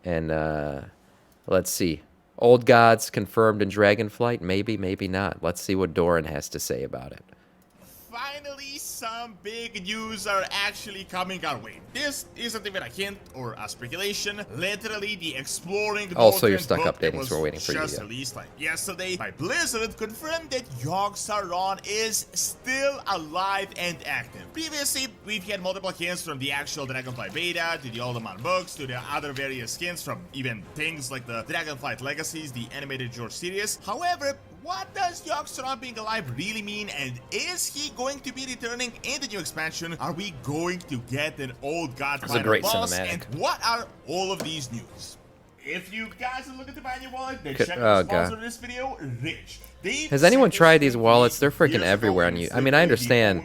And let's see. Old gods confirmed in Dragonflight? Maybe, maybe not. Let's see what Doran has to say about it. Finally, some big news are actually coming our way. This isn't even a hint or a speculation. Literally, the Exploring the Also, you're Northern stuck book that updating, was so we're waiting for you. just released like yesterday by Blizzard confirmed that YOGG-SARON is still alive and active. Previously, we've had multiple hints from the actual Dragonflight beta to the Old Man books to the other various hints from even things like the Dragonflight Legacies, the animated George series. However, what does YOGG-SARON being alive really mean, and is he going to be returning in the new expansion? Are we going to get an old god final boss? Cinematic. And what are all of these news? If you guys are looking to buy a new wallet, then check oh, out the sponsor of this video, Rich. Has anyone tried these wallets? They're freaking everywhere on you. I mean, I understand.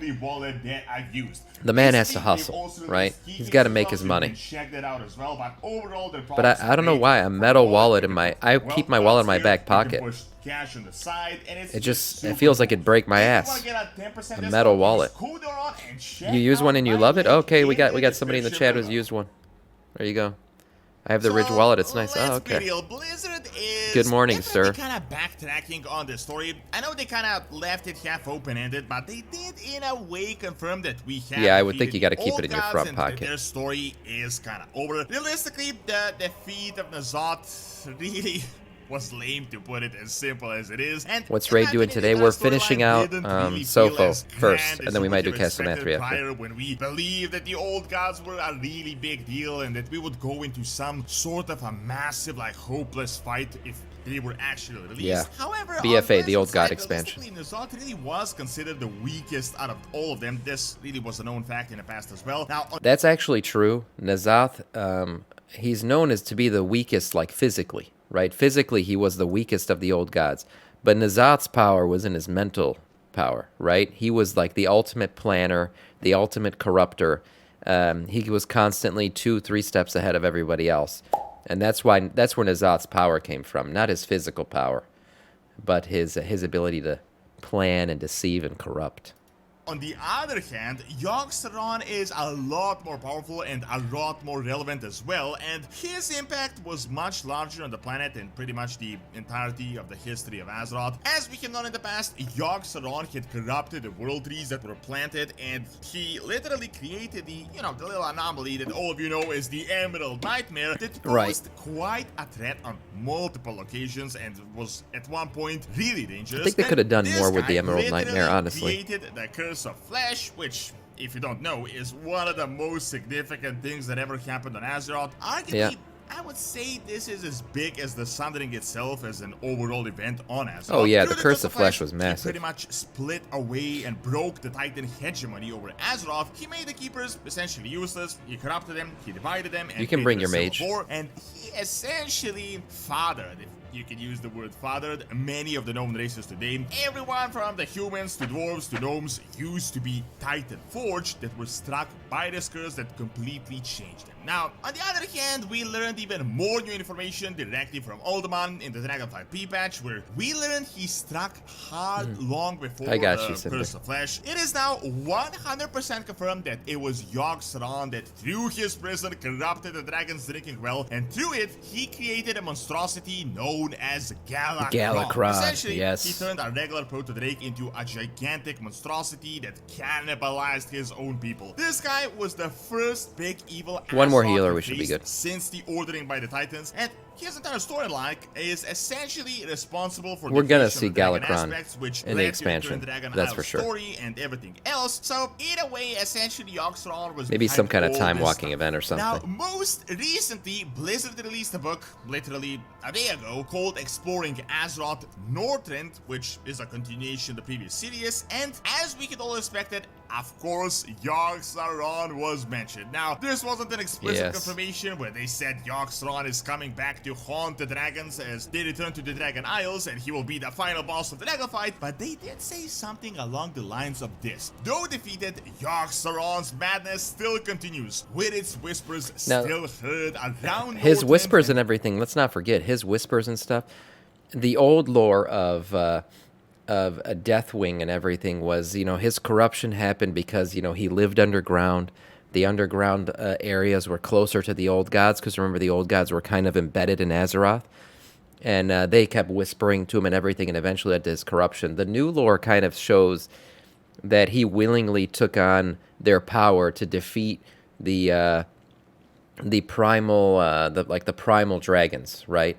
The man has to hustle, right? He's got to make his money. But I don't know why a metal wallet in my... I keep my wallet in my back pocket. It feels like it'd break my ass. A metal wallet. You use one and you love it? Okay, we got somebody in the chat who's used one. There you go. I have the Ridge wallet. It's nice. Oh, okay. Good morning, sir. Kind of backtracking on the story. I know they kind of left it half open-ended, but they did in a way confirm that we have. Yeah, I would think you got to keep it in your front pocket. Their story is kind of over. Realistically, the defeat of N'Zoth really was lame, to put it as simple as it is. And what's Ray doing today? We're finishing out Sofo first, and then we might do Castlemaine 3 after. When we believed that the old gods were a really big deal and that we would go into some sort of a massive, like, hopeless fight if they were actually released. Yeah. However, BFA, the old god expansion. N'Zoth really was considered the weakest out of all of them. This really was a known fact in the past as well. Now, that's actually true. N'Zoth, he's known as to be the weakest, like, physically. Right? Physically, he was the weakest of the old gods. But N'Zoth's power was in his mental power, right? He was like the ultimate planner, the ultimate corrupter. He was constantly 2-3 steps ahead of everybody else. And that's where N'Zoth's power came from. Not his physical power, but his ability to plan and deceive and corrupt. On the other hand, YOGG-SARON is a lot more powerful and a lot more relevant as well, and his impact was much larger on the planet and pretty much the entirety of the history of Azeroth. As we have known in the past, YOGG-SARON had corrupted the world trees that were planted, and he literally created the little anomaly that all of you know is the Emerald Nightmare that posed quite a threat on multiple occasions and was at one point really dangerous. I think they could have done more with the Emerald Nightmare, honestly. Created the Curse of Flesh, which, if you don't know, is one of the most significant things that ever happened on Azeroth. Arguably, I would say this is as big as the Sundering itself as an overall event on Azeroth. Oh yeah, the Curse of Flesh was massive. He pretty much split away and broke the Titan hegemony over Azeroth. He made the Keepers essentially useless. He corrupted them, he divided them, and you can bring your mage. And he essentially fathered, if you can use the word fathered, many of the known races today. Everyone from the humans to dwarves to gnomes used to be Titan forged that were struck by this curse that completely changed them. Now, on the other hand, we learned even more new information directly from Alderman in the Dragonflight P-patch, where we learned he struck hard long before the Curse of Flesh. It is now 100% confirmed that it was YOGG-SARON that through his prison corrupted the dragon's drinking well, and through it, he created a monstrosity known as Galakrond. Essentially, he turned a regular proto-drake into a gigantic monstrosity that cannibalized his own people. This guy was the first big evil one more healer, we should be good. Since the ordering by the Titans, and his entire storyline is essentially responsible for we're gonna see Galakrond which in the expansion. That's for sure. Story and everything else. So either way, essentially YOGG-SARON was maybe some kind of time walking event or something. Now, most recently, Blizzard released a book literally a day ago called Exploring Azeroth Northrend, which is a continuation of the previous series, and as we could all expect it, of course, YOGG-SARON was mentioned. Now, this wasn't an explicit confirmation where they said YOGG-SARON is coming back to haunt the dragons as they return to the Dragon Isles and he will be the final boss of the Dragonfight, but they did say something along the lines of this. Though defeated, YOGG-SARON's madness still continues, with its whispers still heard around his whispers and everything. Let's not forget his whispers and stuff. The old lore of a Deathwing and everything was, his corruption happened because, he lived underground, the underground areas were closer to the old gods, because remember the old gods were kind of embedded in Azeroth, and they kept whispering to him and everything, and eventually led to his corruption. The new lore kind of shows that he willingly took on their power to defeat the primal, the primal dragons, right?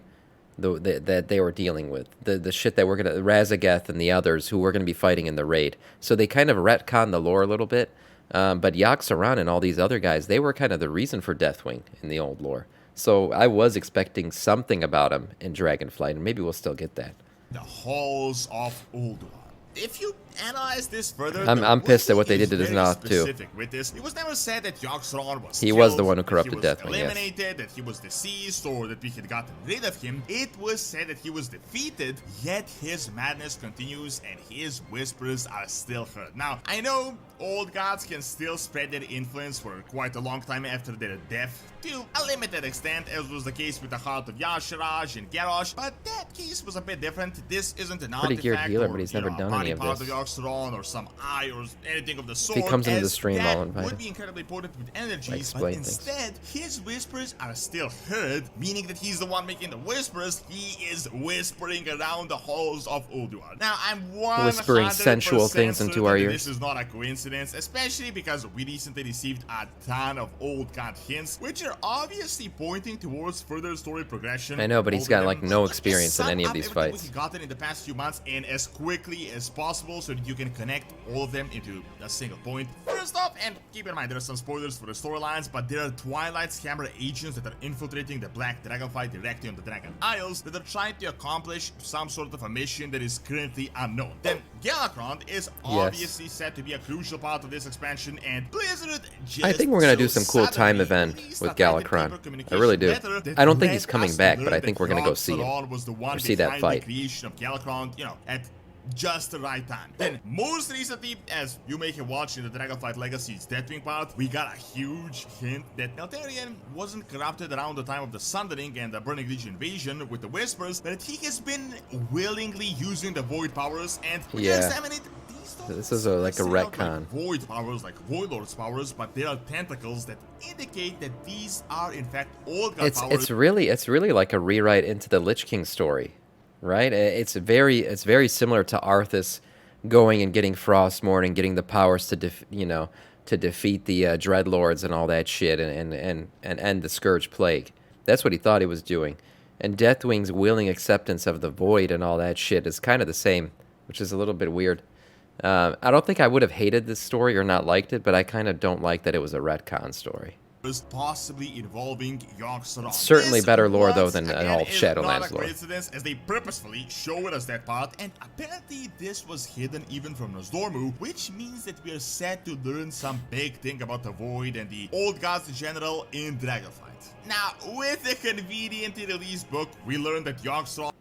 That they were dealing with, the shit that we're gonna, Razageth and the others who we're gonna be fighting in the raid. So they kind of retcon the lore a little bit, but YOGG-SARON and all these other guys, they were kind of the reason for Deathwing in the old lore. So I was expecting something about him in Dragonflight, and maybe we'll still get that. The halls of Ulduar. If you analyze this further, I'm pissed at what they did to Noth too. With this, it was never said that YOGG-SARON was He killed, was the one who corrupted that Deathwing, he was eliminated, that he was deceased, or that we had gotten rid of him. It was said that he was defeated, yet his madness continues and his whispers are still heard. Now, I know old gods can still spread their influence for quite a long time after their death, to a limited extent, as was the case with the Heart of Y'Shaarj and Garrosh, but that case was a bit different. This isn't an Pretty geared artifact healer, or, but he's never done any of part this. of YOGG-SARON or some eye or anything of the sort. If he comes into the as stream, that I'll invite would him. be incredibly potent with energies, but explain things. instead, his whispers are still heard, meaning that he's the one making the whispers. He is whispering around the halls of Ulduar. Now, I'm 100% Whispering sensual things into our certain that ears. this is not a coincidence, especially because we recently received a ton of old god hints, which are obviously pointing towards further story progression. I know, but he's over got them. like no Let's experience in sum any of up these everything fights. we've gotten in the past few months and as quickly as possible so that you can connect all of them into a single point. First off, and keep in mind there are some spoilers for the storylines, but there are Twilight's camera agents that are infiltrating the Black Dragonflight directly on the Dragon Isles that are trying to accomplish some sort of a mission that is currently unknown. Then Galakrond is obviously set to be a crucial part of this expansion, and Blizzard just I think we're gonna do so some cool time suddenly event released with a Titan Galakrond. paper I communication really do. letter that I don't think led he's coming us to back, but I learn think that we're gonna go see him. YOGG-SARON was the one Or see that behind fight. the creation of Galakrond, you know, at just the right time. Then, most recently, as you may have watched in the Dragonflight Legacy's Deathwing part, we got a huge hint that Eltharion wasn't corrupted around the time of the Sundering and the Burning Legion invasion with the Whispers, but that he has been willingly using the Void powers, and when you Yeah. examine it, This is like a sound like retcon. void powers, like Void Lord's powers, but there are tentacles that indicate that these are in fact old god powers. It's really like a rewrite into the Lich King story, right? It's very similar to Arthas going and getting Frostmourne and getting the powers to defeat the Dreadlords and all that shit and end the Scourge Plague. That's what he thought he was doing. And Deathwing's willing acceptance of the Void and all that shit is kind of the same, which is a little bit weird. I don't think I would have hated this story or not liked it, but I kind of don't like that it was a retcon story. Possibly involving YOGG-SARON. Certainly better lore, though, once than again all is Shadowlands not a lore. coincidence, as they purposefully showed us that part, and apparently this was hidden even from Nosdormu, which means that we are set to learn some big thing about the Void and the old gods in general in Dragonflight. Now, with the conveniently released book, we learned that YOGG-SARON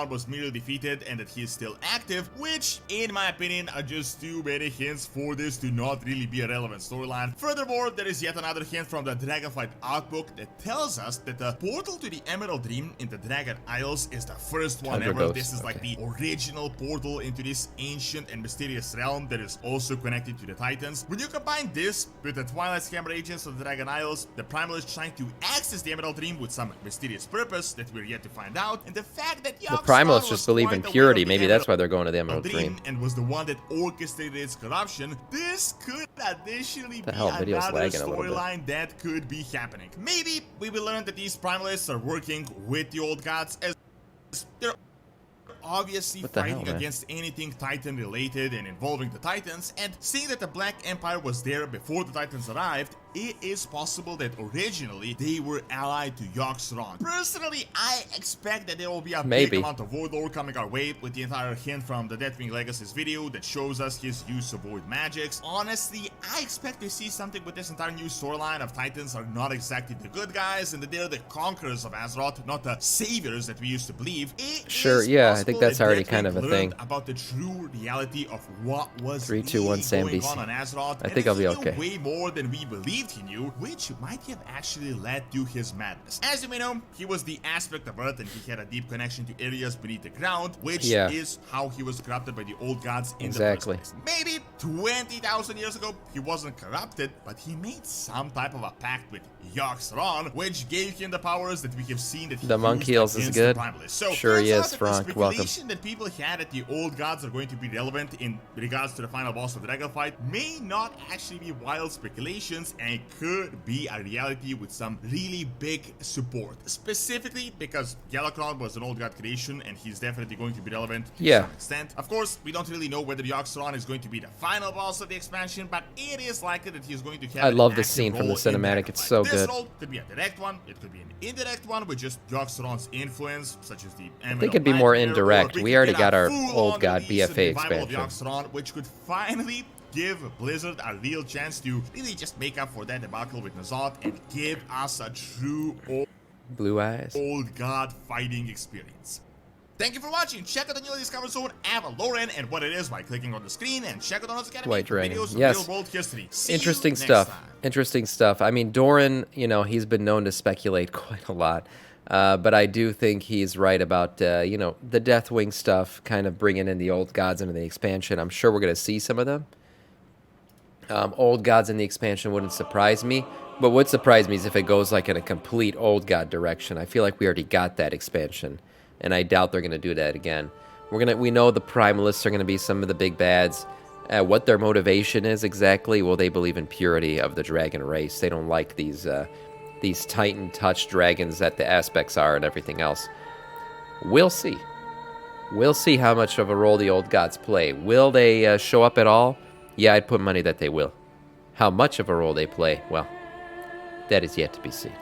was merely defeated and that he is still active, which in my opinion are just too many hints for this to not really be a relevant storyline. Furthermore, there is yet another hint from the Dragonflight Outbook that tells us that the portal to the Emerald Dream in the Dragon Isles is the first one ever. Ghosts, This is like the original portal into this ancient and mysterious realm that is also connected to the Titans. When you combine this with the Twilight's camera agents of the Dragon Isles, the Primal is trying to access the Emerald Dream with some mysterious purpose that we're yet to find out, and the fact that The Primalists just believe in purity. Maybe that's why they're going to the Emerald Dream. And was the one that orchestrated its corruption. This could additionally be Video's another lagging a little bit. storyline that could be happening. Maybe we will learn that these Primalists are working with the old gods, as they're obviously What the hell, fighting man? against anything Titan related and involving the Titans, and seeing that the Black Empire was there before the Titans arrived, it is possible that originally they were allied to YOGG-SARON. Personally, I expect that there will be a big amount of Void lore coming our way with the entire hint from the Deathwing Legacy's video that shows us his use of Void magics. Honestly, I expect to see something with this entire new storyline of Titans are not exactly the good guys and that they're the conquerors of Azeroth, not the saviors that we used to believe. Sure, yeah, I think that's already kind of a thing. About the true reality of what was 3, 2, 1, really going SamDC. on Azeroth, I think I'll be okay. Way more than we believe believed he knew, which might have actually led to his madness. As you may know, he was the aspect of Earth and he had a deep connection to areas beneath the ground, which is how he was corrupted by the old gods in the first place. Maybe 20,000 years ago, he wasn't corrupted, but he made some type of a pact with YOGG-SARON, which gave him the powers that we have seen that he the monk heals is good. So sure he is, Frank. Welcome. The speculation that people had that the old gods are going to be relevant in regards to the final boss of Dragonflight may not actually be wild speculations, and it could be a reality with some really big support. Specifically because Galakrond was an old god creation, and he's definitely going to be relevant to some extent. Of course, we don't really know whether YOGG-SARON is going to be the final boss of the expansion, but it is likely that he's going to have. I love this scene from the cinematic. It's so good. This role could be a direct one, it could be an indirect one with just YOGG-SARON's influence, such as the I think it'd be more indirect. We already got our old god BFA expansion. Which could finally give Blizzard a real chance to really just make up for that debacle with N'Zoth and give us a true old god fighting experience. Thank you for watching. Check out the newly discovered zone, Avaloran, and what it is by clicking on the screen, and check out the Academy White for Dragon. videos of Yes. real world history. See Interesting you next stuff. time. Interesting stuff. I mean, Doran, you know, he's been known to speculate quite a lot. But I do think he's right about, you know, the Deathwing stuff, kind of bringing in the old gods into the expansion. I'm sure we're going to see some of them. Old gods in the expansion wouldn't surprise me. But what would surprise me is if it goes like in a complete old god direction. I feel like we already got that expansion, and I doubt they're going to do that again. We know the primalists are going to be some of the big bads. What their motivation is exactly, well, they believe in purity of the dragon race. They don't like these Titan touch dragons that the aspects are and everything else. We'll see. We'll see how much of a role the old gods play. Will they show up at all? Yeah, I'd put money that they will. How much of a role they play, well, that is yet to be seen.